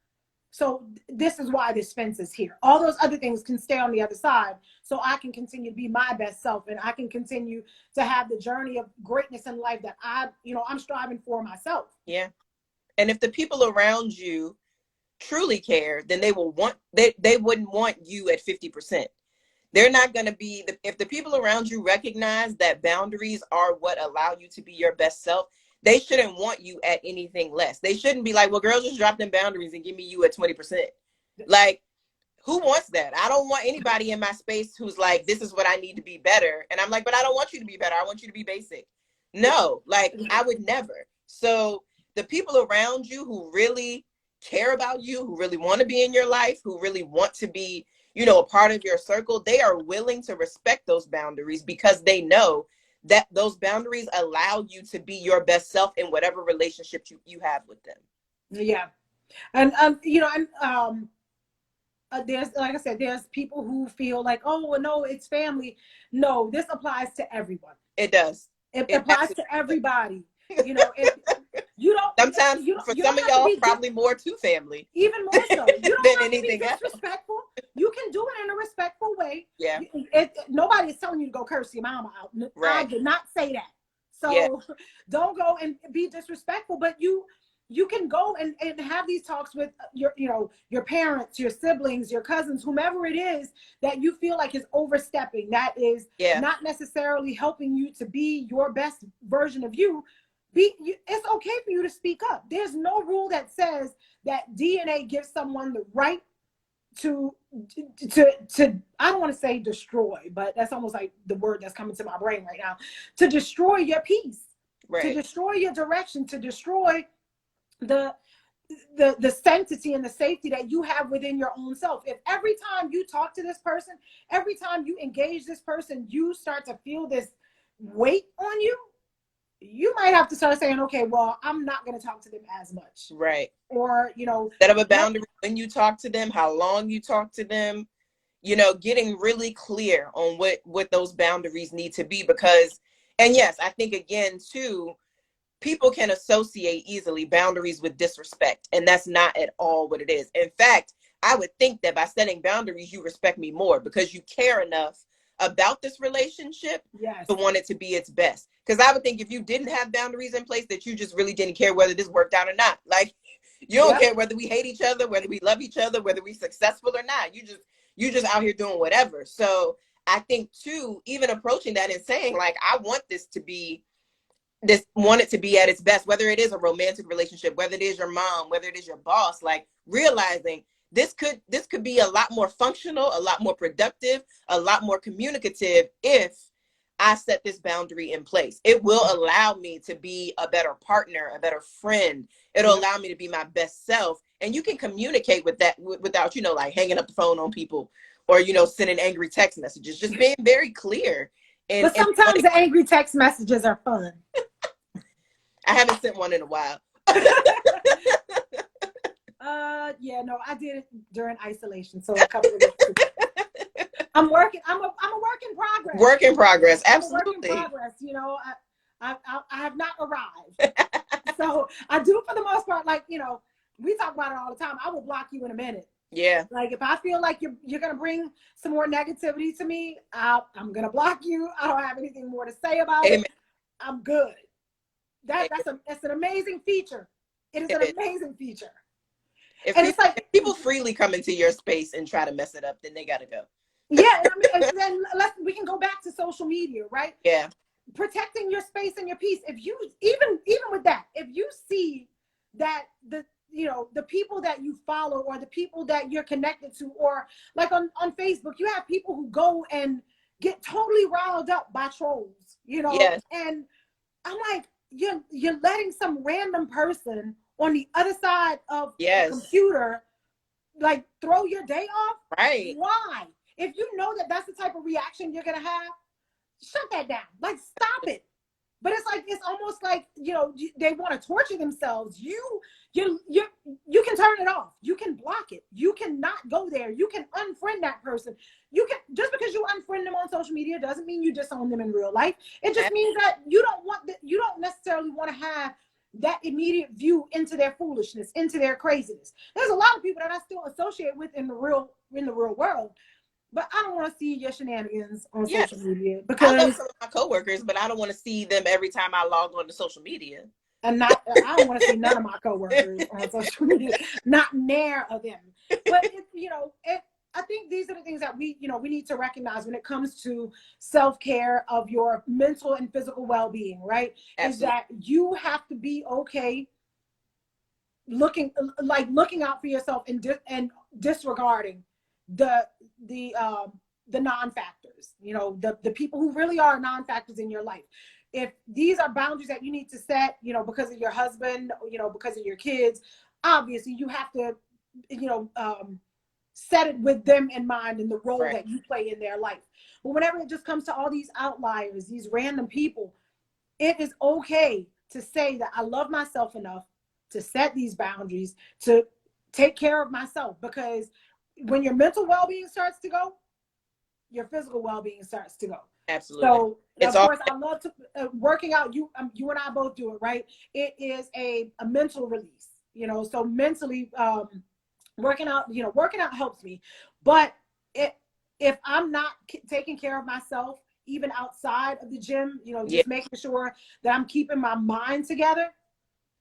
So this is why this fence is here. All those other things can stay on the other side, so I can continue to be my best self, and I can continue to have the journey of greatness in life that I'm striving for myself.
Yeah. And if the people around you truly care, then they wouldn't want you at 50%. They're not going to be, if the people around you recognize that boundaries are what allow you to be your best self, they shouldn't want you at anything less. They shouldn't be like, well, girl, just drop them boundaries and give me you at 20%. Like, who wants that? I don't want anybody in my space who's like, this is what I need to be better. And I'm like, but I don't want you to be better. I want you to be basic. No, like, I would never. So the people around you who really care about you, who really want to be in your life, who really want to be, a part of your circle, they are willing to respect those boundaries because they know that those boundaries allow you to be your best self in whatever relationship you have with them.
Yeah. And, there's, like I said, there's people who feel like, oh, well, no, it's family. No, this applies to everyone.
It does.
It applies to everybody. You don't.
Sometimes for some of y'all, probably more to family.
Even more so. You don't
than
have
anything
to be disrespectful. You can do it in a respectful way.
Yeah.
Nobody is telling you to go curse your mama out.
Right.
I did not say that. So don't go and be disrespectful. But you can go and have these talks with your parents, your siblings, your cousins, whomever it is that you feel like is overstepping, that is not necessarily helping you to be your best version of you. It's okay for you to speak up. There's no rule that says that DNA gives someone the right to I don't want to say destroy, but that's almost like the word that's coming to my brain right now, to destroy your peace, to destroy your direction, to destroy the sanctity and the safety that you have within your own self. If every time you talk to this person, every time you engage this person, you start to feel this weight on you, you might have to start saying, okay, well, I'm not going to talk to them as much.
Right.
Or,
set up a boundary when you talk to them, how long you talk to them, getting really clear on what those boundaries need to be. Because, and yes, I think again, too, people can associate easily boundaries with disrespect. And that's not at all what it is. In fact, I would think that by setting boundaries, you respect me more because you care enough about this relationship to want it to be its best. Because I would think if you didn't have boundaries in place, that you just really didn't care whether this worked out or not. Like, you don't care whether we hate each other, whether we love each other, whether we're successful or not. You just out here doing whatever. So I think too, even approaching that and saying like, I want it to be at its best, whether it is a romantic relationship, whether it is your mom, whether it is your boss, like realizing this could be a lot more functional, a lot more productive, a lot more communicative if I set this boundary in place. It will allow me to be a better partner, a better friend. It'll allow me to be my best self. And you can communicate with that without, like hanging up the phone on people or, sending angry text messages, just being very clear.
But sometimes the angry text messages are fun.
I haven't sent one in a while.
Yeah, no, I did it during isolation. So a couple of weeks ago. I'm working. I'm a work in progress.
Work in progress. Absolutely.
Work in progress. I have not arrived. So I do, for the most part, like, we talk about it all the time. I will block you in a minute.
Yeah.
Like, if I feel like you're going to bring some more negativity to me, I'm going to block you. I don't have anything more to say about it. I'm good. That's an amazing feature. It is an amazing feature.
If people freely come into your space and try to mess it up, then they got to go.
Yeah. And then we can go back to social media, right?
Yeah.
Protecting your space and your peace. If you, even with that, if you see that the people that you follow, or the people that you're connected to, or like on Facebook, you have people who go and get totally riled up by trolls,
Yes.
And I'm like, you're letting some random person on the other side of the computer, like, throw your day off.
Right.
Why? If you know that that's the type of reaction you're going to have, shut that down. Like, stop it. But it's almost like, they want to torture themselves. You can turn it off. You can block it. You cannot go there. You can unfriend that person. You can, just because you unfriend them on social media doesn't mean you disown them in real life. It just means that you don't necessarily want to have that immediate view into their foolishness, into their craziness. There's a lot of people that I still associate with in the real world. But I don't want to see your shenanigans on social media, because
I love some of my coworkers, but I don't want to see them every time I log on to social media.
And I don't want to see none of my coworkers on social media, not near of them. But I think these are the things that we need to recognize when it comes to self-care of your mental and physical well-being, right? Absolutely. Is that you have to be okay looking out for yourself and disregarding the non-factors, the people who really are non-factors in your life. If these are boundaries that you need to set, because of your husband, because of your kids, obviously you have to, set it with them in mind and the role that you play in their life. But whenever it just comes to all these outliers, these random people, it is okay to say that I love myself enough to set these boundaries, to take care of myself, because when your mental well-being starts to go, your physical well-being starts to go.
Absolutely.
So of course, I love working out. You and I both do it, right? It is a mental release, so mentally, working out helps me. But if I'm not taking care of myself, even outside of the gym, just making sure that I'm keeping my mind together,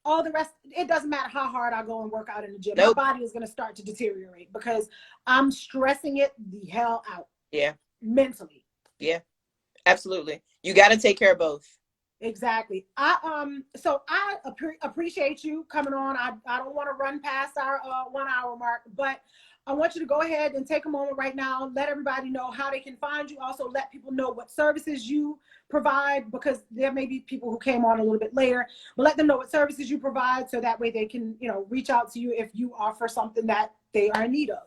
all the rest, it doesn't matter how hard I go and work out in the gym. Nope. My body is going to start to deteriorate because I'm stressing it the hell out.
Yeah.
Mentally.
Yeah, absolutely. You got to take care of both.
Exactly. So I appreciate you coming on. I don't want to run past our 1 hour mark, but I want you to go ahead and take a moment right now. Let everybody know how they can find you. Also, let people know what services you provide, because there may be people who came on a little bit later, but let them know what services you provide, so that way they can, reach out to you if you offer something that they are in need of.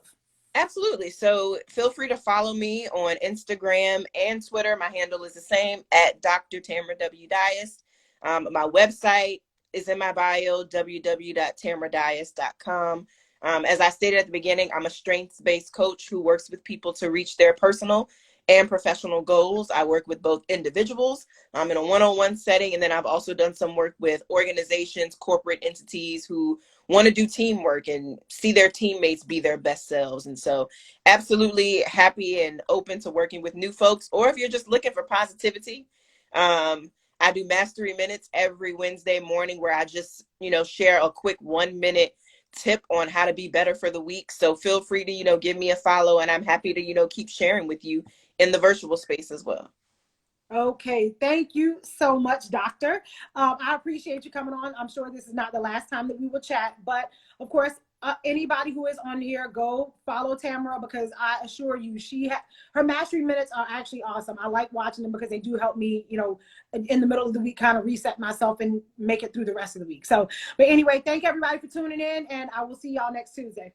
Absolutely. So feel free to follow me on Instagram and Twitter. My handle is the same, at Dr. Tamara W. Dias. My website is in my bio, www.tamaradias.com. As I stated at the beginning, I'm a strengths-based coach who works with people to reach their personal and professional goals. I work with both individuals in a one-on-one setting, and then I've also done some work with organizations, corporate entities who want to do teamwork and see their teammates be their best selves. And so absolutely happy and open to working with new folks, or if you're just looking for positivity. I do Mastery Minutes every Wednesday morning, where I just, share a quick 1-minute tip on how to be better for the week. So feel free to, give me a follow, and I'm happy to, keep sharing with you in the virtual space as well.
Okay. Thank you so much, Doctor. I appreciate you coming on. I'm sure this is not the last time that we will chat, but of course, anybody who is on here, go follow Tamara, because I assure you, her Mastery Minutes are actually awesome. I like watching them because they do help me, in the middle of the week, kind of reset myself and make it through the rest of the week. So, but anyway, thank everybody for tuning in, and I will see y'all next Tuesday.